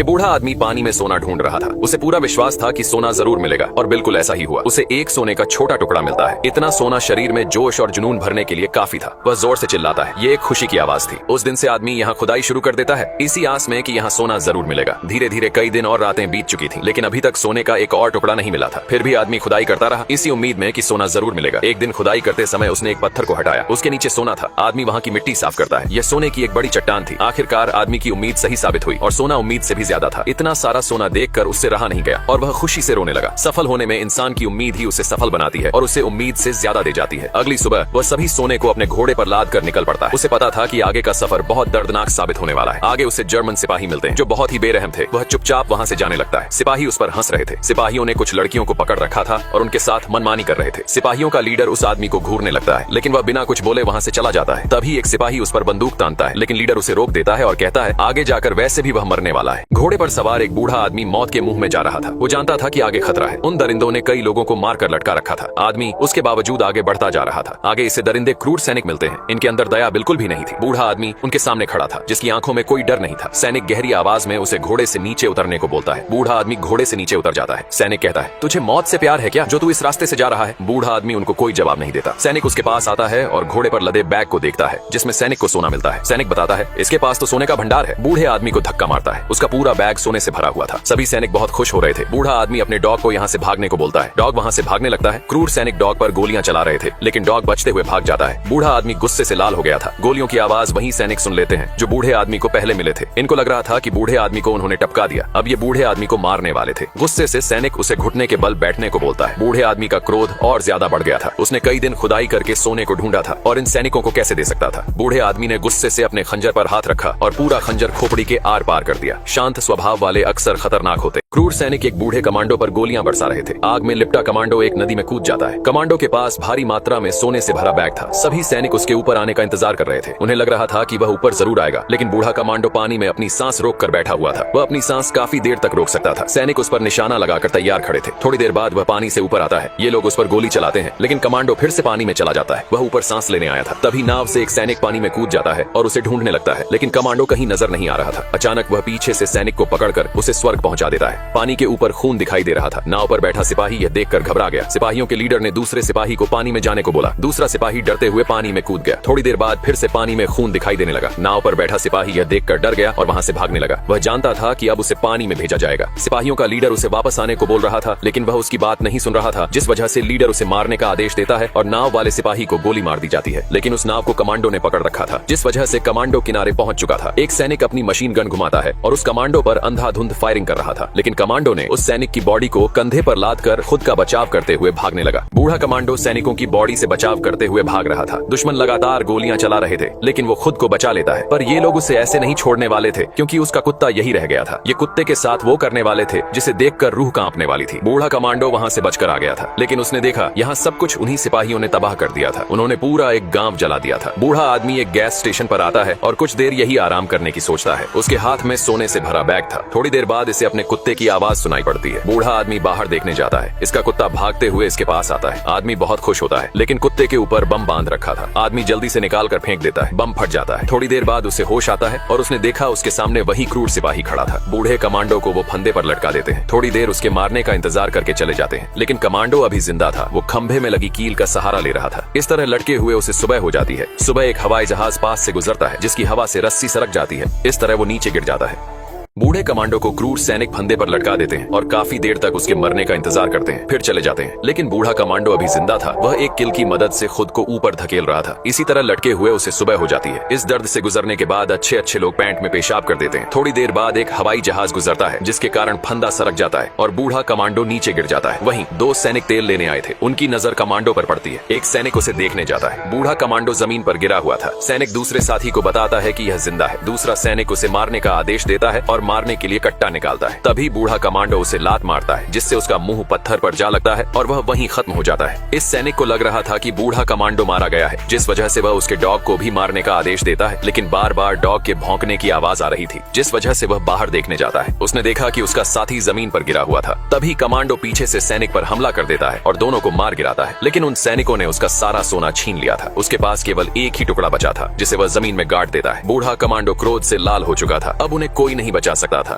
बूढ़ा आदमी पानी में सोना ढूंढ रहा था। उसे पूरा विश्वास था कि सोना जरूर मिलेगा और बिल्कुल ऐसा ही हुआ। उसे एक सोने का छोटा टुकड़ा मिलता है। इतना सोना शरीर में जोश और जुनून भरने के लिए काफी था। वह जोर से चिल्लाता है। ये एक खुशी की आवाज थी। उस दिन से आदमी यहाँ खुदाई शुरू कर देता है, इसी आस में कि यहाँ सोना जरूर मिलेगा। धीरे धीरे कई दिन और रातें बीत चुकी थी, लेकिन अभी तक सोने का एक और टुकड़ा नहीं मिला था। फिर भी आदमी खुदाई करता रहा, इसी उम्मीद में कि सोना जरूर मिलेगा। एक दिन खुदाई करते समय उसने एक पत्थर को हटाया। उसके नीचे सोना था। आदमी वहाँ की मिट्टी साफ करता है। यह सोने की एक बड़ी चट्टान थी। आखिरकार आदमी की उम्मीद सही साबित हुई और सोना उम्मीद से भी ज्यादा था। इतना सारा सोना देखकर उससे रहा नहीं गया और वह खुशी से रोने लगा। सफल होने में इंसान की उम्मीद ही उसे सफल बनाती है और उसे उम्मीद से ज्यादा दे जाती है। अगली सुबह वह सभी सोने को अपने घोड़े पर लाद कर निकल पड़ता है। उसे पता था कि आगे का सफर बहुत दर्दनाक साबित होने वाला है। आगे उसे जर्मन सिपाही मिलते हैं जो बहुत ही बेरहम थे। वह चुपचाप वहाँ से जाने लगता है। सिपाही उस पर हंस रहे थे। सिपाहियों ने कुछ लड़कियों को पकड़ रखा था और उनके साथ मनमानी कर रहे थे। सिपाहियों का लीडर उस आदमी को घूरने लगता है, लेकिन वह बिना कुछ बोले वहाँ से चला जाता है। तभी एक सिपाही उस पर बंदूक तानता है, लेकिन लीडर उसे रोक देता है और कहता है आगे जाकर वैसे भी वह मरने वाला है। घोड़े पर सवार एक बूढ़ा आदमी मौत के मुंह में जा रहा था। वो जानता था कि आगे खतरा है। उन दरिंदों ने कई लोगों को मारकर लटका रखा था। आदमी उसके बावजूद आगे बढ़ता जा रहा था। आगे इसे दरिंदे क्रूर सैनिक मिलते हैं। इनके अंदर दया बिल्कुल भी नहीं थी। बूढ़ा आदमी उनके सामने खड़ा था, जिसकी आंखों में कोई डर नहीं था। सैनिक गहरी आवाज में उसे घोड़े से नीचे उतरने को बोलता है। बूढ़ा आदमी घोड़े से नीचे उतर जाता है। सैनिक कहता है तुझे मौत से प्यार है क्या, जो तू इस रास्ते से जा रहा है? बूढ़ा आदमी उनको कोई जवाब नहीं देता। सैनिक उसके पास आता है और घोड़े पर लदे बैग को देखता है, जिसमें सैनिक को सोना मिलता है। सैनिक बताता है इसके पास तो सोने का भंडार है। बूढ़े आदमी को धक्का मारता है। उसका पूरा बैग सोने से भरा हुआ था। सभी सैनिक बहुत खुश हो रहे थे। बूढ़ा आदमी अपने डॉग को यहाँ से भागने को बोलता है। डॉग वहाँ से भागने लगता है। क्रूर सैनिक डॉग पर गोलियां चला रहे थे, लेकिन डॉग बचते हुए भाग जाता है। बूढ़ा आदमी गुस्से से लाल हो गया था। गोलियों की आवाज वही सैनिक सुन लेते हैं जो बूढ़े आदमी को पहले मिले थे। इनको लग रहा था कि बूढ़े आदमी को उन्होंने टपका दिया। अब ये बूढ़े आदमी को मारने वाले थे। गुस्से से सैनिक उसे घुटने के बल बैठने को बोलता है। बूढ़े आदमी का क्रोध और ज्यादा बढ़ गया था। उसने कई दिन खुदाई करके सोने को ढूंढा था और इन सैनिकों को कैसे दे सकता था। बूढ़े आदमी ने गुस्से से अपने खंजर पर हाथ रखा और पूरा खंजर खोपड़ी के आर पार कर दिया। शांत स्वभाव वाले अक्सर खतरनाक होते। क्रूर सैनिक एक बूढ़े कमांडो पर गोलियां बरसा रहे थे। आग में लिपटा कमांडो एक नदी में कूद जाता है। कमांडो के पास भारी मात्रा में सोने से भरा बैग था। सभी सैनिक उसके ऊपर आने का इंतजार कर रहे थे। उन्हें लग रहा था कि वह ऊपर जरूर आएगा, लेकिन बूढ़ा कमांडो पानी में अपनी सांस रोक कर बैठा हुआ था। वह अपनी सांस काफी देर तक रोक सकता था। सैनिक उस पर निशाना लगाकर तैयार खड़े थे। थोड़ी देर बाद वह पानी से ऊपर आता है। ये लोग उस पर गोली चलाते हैं, लेकिन कमांडो फिर से पानी में चला जाता है। वह ऊपर सांस लेने आया था। तभी नाव से एक सैनिक पानी में कूद जाता है और उसे ढूंढने लगता है, लेकिन कमांडो कहीं नजर नहीं आ रहा था। अचानक वह पीछे से सैनिक को पकड़कर उसे स्वर्ग पहुंचा देता है। पानी के ऊपर खून दिखाई दे रहा था। नाव पर बैठा सिपाही यह देखकर घबरा गया। सिपाहियों के लीडर ने दूसरे सिपाही को पानी में जाने को बोला। दूसरा सिपाही डरते हुए पानी में कूद गया। थोड़ी देर बाद फिर से पानी में खून दिखाई देने लगा। नाव पर बैठा सिपाही यह देखकर डर गया और वहां से भागने लगा। वह जानता था कि अब उसे पानी में भेजा जाएगा। सिपाहियों का लीडर उसे वापस आने को बोल रहा था, लेकिन वह उसकी बात नहीं सुन रहा था, जिस वजह से लीडर उसे मारने का आदेश देता है और नाव वाले सिपाही को गोली मार दी जाती है। लेकिन उस नाव को कमांडो ने पकड़ रखा था, जिस वजह से कमांडो किनारे पहुंच चुका था। एक सैनिक अपनी मशीन गन घुमाता है और उस कमांडो पर अंधाधुंध फायरिंग कर रहा था, लेकिन कमांडो ने उस सैनिक की बॉडी को कंधे पर लाद कर खुद का बचाव करते हुए भागने लगा। बूढ़ा कमांडो सैनिकों की बॉडी से बचाव करते हुए भाग रहा था। दुश्मन लगातार गोलियां चला रहे थे, लेकिन वो खुद को बचा लेता है। पर ये लोग उसे ऐसे नहीं छोड़ने वाले थे, क्योंकि उसका कुत्ता यही रह गया था। ये कुत्ते के साथ वो करने वाले थे जिसे देखकर रूह कांपने वाली थी। बूढ़ा कमांडो वहां से बचकर आ गया था, लेकिन उसने देखा यहाँ सब कुछ उन्हीं सिपाहियों ने तबाह कर दिया था। उन्होंने पूरा एक गांव जला दिया था। बूढ़ा आदमी एक गैस स्टेशन पर आता है और कुछ देर यही आराम करने की सोचता है। उसके हाथ में सोने से भरा बैग था। थोड़ी देर बाद इसे अपने कुत्ते की आवाज सुनाई पड़ती है। बूढ़ा आदमी बाहर देखने जाता है। इसका कुत्ता भागते हुए इसके पास आता है। आदमी बहुत खुश होता है, लेकिन कुत्ते के ऊपर बम बांध रखा था। आदमी जल्दी से निकाल कर फेंक देता है। बम फट जाता है। थोड़ी देर बाद उसे होश आता है और उसने देखा उसके सामने वही क्रूर सिपाही खड़ा था। बूढ़े कमांडो को वो फंदे पर लटका देते हैं। थोड़ी देर उसके मारने का इंतजार करके चले जाते हैं, लेकिन कमांडो अभी जिंदा था। वो खंभे में लगी कील का सहारा ले रहा था। इस तरह लटके हुए उसे सुबह हो जाती है। सुबह एक हवाई जहाज पास से गुजरता है, जिसकी हवा से रस्सी सरक जाती है। इस तरह वो नीचे गिर जाता है। बूढ़े कमांडो को क्रूर सैनिक फंदे पर लटका देते हैं और काफी देर तक उसके मरने का इंतजार करते हैं, फिर चले जाते हैं। लेकिन बूढ़ा कमांडो अभी जिंदा था। वह एक किल की मदद से खुद को ऊपर धकेल रहा था। इसी तरह लटके हुए उसे सुबह हो जाती है। इस दर्द से गुजरने के बाद अच्छे अच्छे लोग पैंट में पेशाब कर देते हैं। थोड़ी देर बाद एक हवाई जहाज गुजरता है, जिसके कारण फंदा सरक जाता है और बूढ़ा कमांडो नीचे गिर जाता है। वहीं दो सैनिक तेल लेने आए थे। उनकी नजर कमांडो पर पड़ती है। एक सैनिक उसे देखने जाता है। बूढ़ा कमांडो जमीन पर गिरा हुआ था। सैनिक दूसरे साथी को बताता है कि यह जिंदा है। दूसरा सैनिक उसे मारने का आदेश देता है और मारने के लिए कट्टा निकालता है। तभी बूढ़ा कमांडो उसे लात मारता है, जिससे उसका मुंह पत्थर पर जा लगता है और वह वहीं खत्म हो जाता है। इस सैनिक को लग रहा था कि बूढ़ा कमांडो मारा गया है, जिस वजह से वह उसके डॉग को भी मारने का आदेश देता है, लेकिन बार बार डॉग के भौंकने की आवाज आ रही थी, जिस वजह से वह बाहर देखने जाता है। उसने देखा कि उसका साथी जमीन पर गिरा हुआ था। तभी कमांडो पीछे से सैनिक पर हमला कर देता है और दोनों को मार गिराता है, लेकिन उन सैनिकों ने उसका सारा सोना छीन लिया था। उसके पास केवल एक ही टुकड़ा बचा था, जिसे वह जमीन में गाड़ देता है। बूढ़ा कमांडो क्रोध से लाल हो चुका था। अब उन्हें कोई नहीं बचा सकता था।